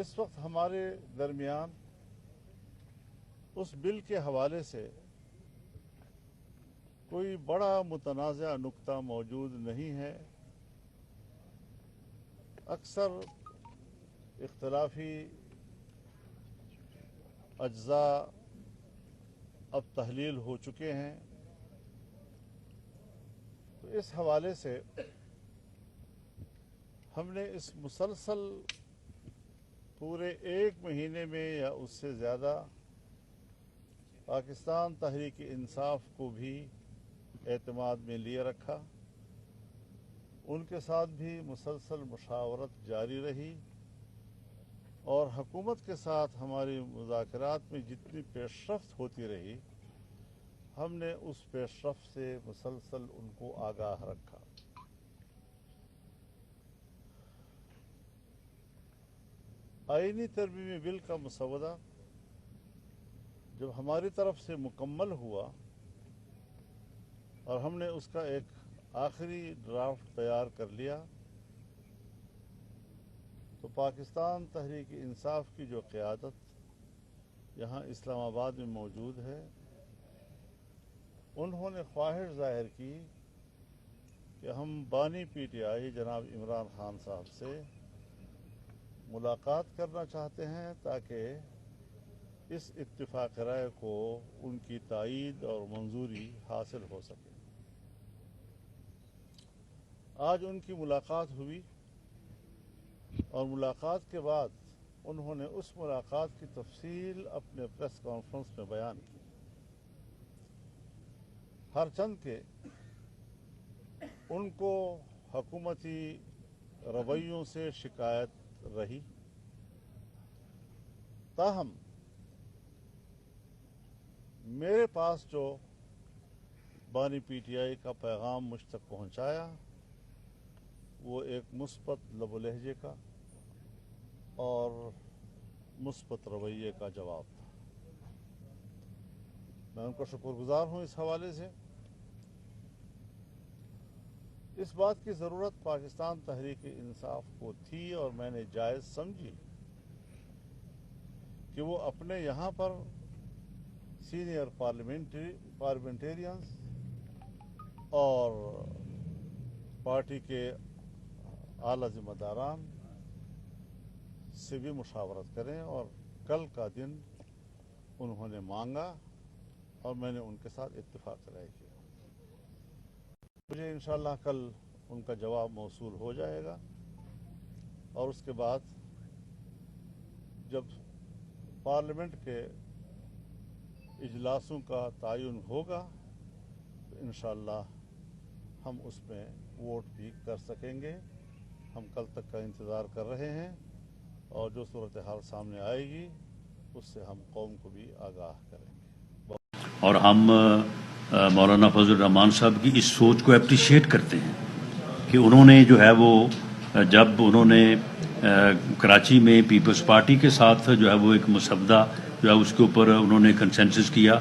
اس وقت ہمارے درمیان اس بل کے حوالے سے کوئی بڑا متنازع نقطہ موجود نہیں ہے. اکثر اختلافی اجزاء اب تحلیل ہو چکے ہیں. تو اس حوالے سے ہم نے اس مسلسل پورے 1 مہینے میں یا اس سے زیادہ پاکستان تحریک انصاف کو بھی اعتماد میں لیے رکھا. ان کے ساتھ بھی مسلسل مشاورت جاری رہی اور حکومت کے ساتھ ہماری مذاکرات میں جتنی پیش رفت ہوتی رہی ہم نے اس پیش رفت سے مسلسل ان کو آگاہ رکھا. آئینی ترمیمی بل کا مسودہ جب ہماری طرف سے مکمل ہوا اور ہم نے اس کا ایک آخری ڈرافٹ تیار کر لیا تو پاکستان تحریک انصاف کی جو قیادت یہاں اسلام آباد میں موجود ہے انہوں نے خواہش ظاہر کی کہ ہم بانی پی ٹی آئی جناب عمران خان صاحب سے ملاقات کرنا چاہتے ہیں تاکہ اس اتفاق رائے کو ان کی تائید اور منظوری حاصل ہو سکے. آج ان کی ملاقات ہوئی اور ملاقات کے بعد انہوں نے اس ملاقات کی تفصیل اپنے پریس کانفرنس میں بیان کی. ہر چند کے ان کو حکومتی رویوں سے شکایت رہی. تاہم میرے پاس جو بانی پی ٹی آئی کا پیغام مجھ تک پہنچایا وہ ایک مثبت لب و لہجے کا اور مثبت رویے کا جواب تھا. میں ان کا شکر گزار ہوں اس حوالے سے. اس بات کی ضرورت پاکستان تحریک انصاف کو تھی اور میں نے جائز سمجھی کہ وہ اپنے یہاں پر سینئر پارلیمنٹیرینز اور پارٹی کے اعلی ذمہ داران سے بھی مشاورت کریں اور کل کا دن انہوں نے مانگا اور میں نے ان کے ساتھ اتفاق رائے کیا. مجھے انشاءاللہ کل ان کا جواب موصول ہو جائے گا اور اس کے بعد جب پارلیمنٹ کے اجلاسوں کا تعین ہوگا تو انشاءاللہ ہم اس میں ووٹ بھی کر سکیں گے. ہم کل تک کا انتظار کر رہے ہیں اور جو صورتحال سامنے آئے گی اس سے ہم قوم کو بھی آگاہ کریں گے. اور ہم مولانا فضل الرحمان صاحب کی اس سوچ کو اپریشیٹ کرتے ہیں کہ انہوں نے جو ہے وہ جب انہوں نے کراچی میں پیپلز پارٹی کے ساتھ جو ہے وہ ایک مسودہ جو ہے اس کے اوپر انہوں نے کنسنسس کیا.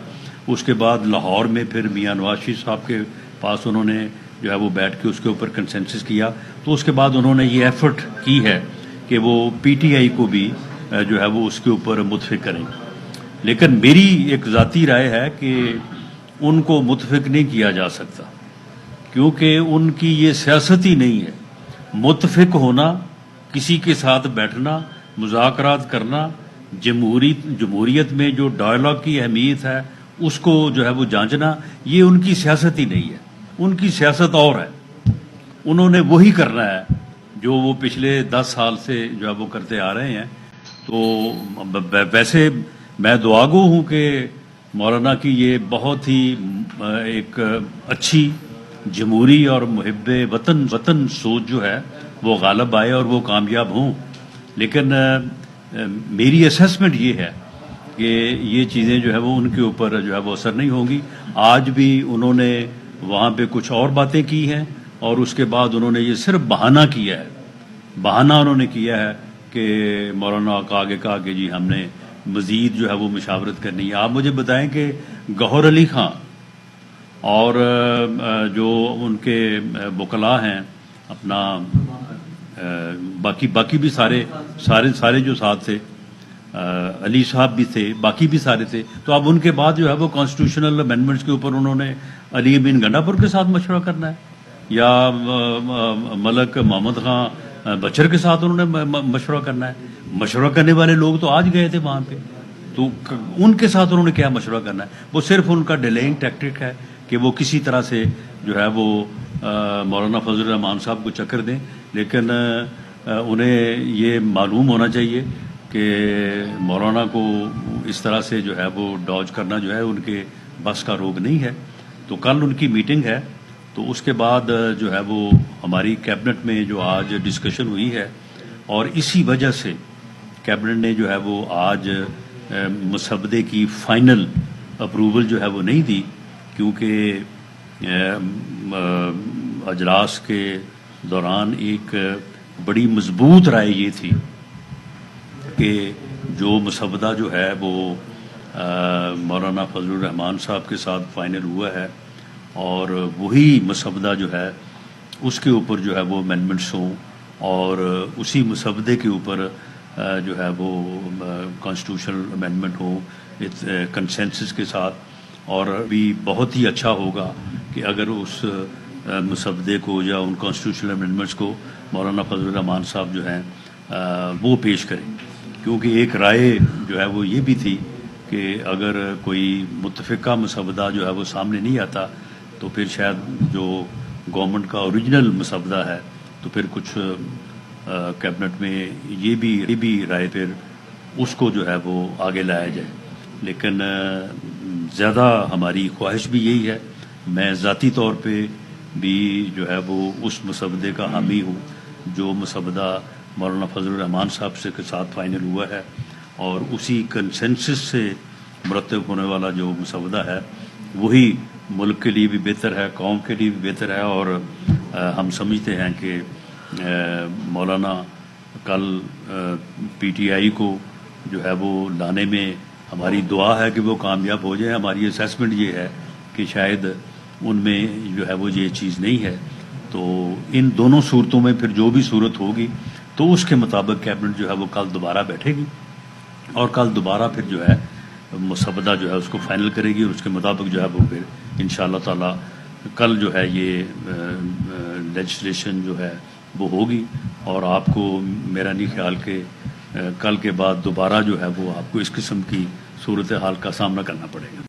اس کے بعد لاہور میں پھر میاں نواز شریف صاحب کے پاس انہوں نے جو ہے وہ بیٹھ کے اس کے اوپر کنسنسس کیا. تو اس کے بعد انہوں نے یہ ایفرٹ کی ہے کہ وہ پی ٹی آئی کو بھی جو ہے وہ اس کے اوپر متفق کریں. لیکن میری ایک ذاتی رائے ہے کہ ان کو متفق نہیں کیا جا سکتا کیونکہ ان کی یہ سیاست ہی نہیں ہے. متفق ہونا، کسی کے ساتھ بیٹھنا، مذاکرات کرنا، جمہوریت میں جو ڈائلاگ کی اہمیت ہے اس کو جو ہے وہ جانچنا، یہ ان کی سیاست ہی نہیں ہے. ان کی سیاست اور ہے. انہوں نے وہی کرنا ہے جو وہ پچھلے 10 سال سے جو ہے وہ کرتے آ رہے ہیں. تو ویسے میں دعاگو ہوں کہ مولانا کی یہ بہت ہی ایک اچھی جمہوری اور محب وطن سوچ جو ہے وہ غالب آئے اور وہ کامیاب ہوں. لیکن میری اسیسمنٹ یہ ہے کہ یہ چیزیں جو ہے وہ ان کے اوپر جو ہے وہ اثر نہیں ہوں گی. آج بھی انہوں نے وہاں پہ کچھ اور باتیں کی ہیں اور اس کے بعد انہوں نے یہ صرف بہانہ کیا ہے. بہانہ انہوں نے کیا ہے کہ مولانا کا آگے کہا کہ جی ہم نے مزید جو ہے وہ مشاورت کرنی ہے. آپ مجھے بتائیں کہ گوہر علی خان اور جو ان کے وکلاء ہیں اپنا باقی بھی سارے جو ساتھ تھے، علی صاحب بھی تھے، باقی بھی سارے تھے. تو اب ان کے بعد جو ہے وہ کانسٹیٹیوشنل امینڈمنٹس کے اوپر انہوں نے علی بن گنڈاپور کے ساتھ مشورہ کرنا ہے، یا ملک محمد خان بچر کے ساتھ انہوں نے مشورہ کرنا ہے. مشورہ کرنے والے لوگ تو آج گئے تھے وہاں پہ، تو ان کے ساتھ انہوں نے کیا مشورہ کرنا ہے؟ وہ صرف ان کا ڈیلیئنگ ٹیکٹک ہے کہ وہ کسی طرح سے جو ہے وہ مولانا فضل الرحمان صاحب کو چکر دیں. لیکن انہیں یہ معلوم ہونا چاہیے کہ مولانا کو اس طرح سے جو ہے وہ ڈاج کرنا جو ہے ان کے بس کا روگ نہیں ہے. تو کل ان کی میٹنگ ہے، تو اس کے بعد جو ہے وہ ہماری کیبنٹ میں جو آج ڈسکشن ہوئی ہے، اور اسی وجہ سے کیبنٹ نے جو ہے وہ آج مسودے کی فائنل اپروول جو ہے وہ نہیں دی، کیونکہ اجلاس کے دوران ایک بڑی مضبوط رائے یہ تھی کہ جو مسودہ جو ہے وہ مولانا فضل الرحمان صاحب کے ساتھ فائنل ہوا ہے، اور وہی مسودہ جو ہے اس کے اوپر جو ہے وہ امینڈمنٹس ہوں، اور اسی مسودے کے اوپر جو ہے وہ کانسٹیٹیوشنل امینڈمنٹ ہو کنسنسس کے ساتھ. اور بھی بہت ہی اچھا ہوگا کہ اگر اس مسودے کو یا ان کانسٹیٹیوشنل امینڈمنٹس کو مولانا فضل الرحمان صاحب جو ہیں وہ پیش کریں، کیونکہ ایک رائے جو ہے وہ یہ بھی تھی کہ اگر کوئی متفقہ مسودہ جو ہے وہ سامنے نہیں آتا تو پھر شاید جو گورنمنٹ کا اوریجنل مسودہ ہے تو پھر کچھ کیبنٹ میں یہ بھی رائے پھر اس کو جو ہے وہ آگے لایا جائے. لیکن زیادہ ہماری خواہش بھی یہی ہے، میں ذاتی طور پہ بھی جو ہے وہ اس مسودے کا حامی ہوں جو مسودہ مولانا فضل الرحمان صاحب سے کے ساتھ فائنل ہوا ہے، اور اسی کنسنسس سے مرتب ہونے والا جو مسودہ ہے وہی ملک کے لیے بھی بہتر ہے، قوم کے لیے بھی بہتر ہے. اور ہم سمجھتے ہیں کہ مولانا کل پی ٹی آئی کو جو ہے وہ لانے میں ہماری دعا ہے کہ وہ کامیاب ہو جائیں. ہماری اسیسمنٹ یہ ہے کہ شاید ان میں جو ہے وہ یہ چیز نہیں ہے. تو ان دونوں صورتوں میں پھر جو بھی صورت ہوگی تو اس کے مطابق کیبنٹ جو ہے وہ کل دوبارہ بیٹھے گی، اور کل دوبارہ پھر جو ہے مسودہ جو ہے اس کو فائنل کرے گی، اور اس کے مطابق جو ہے وہ پھر انشاءاللہ تعالی کل جو ہے یہ لیجسلیشن جو ہے وہ ہوگی. اور آپ کو میرا نہیں خیال کہ کل کے بعد دوبارہ جو ہے وہ آپ کو اس قسم کی صورتحال کا سامنا کرنا پڑے گا.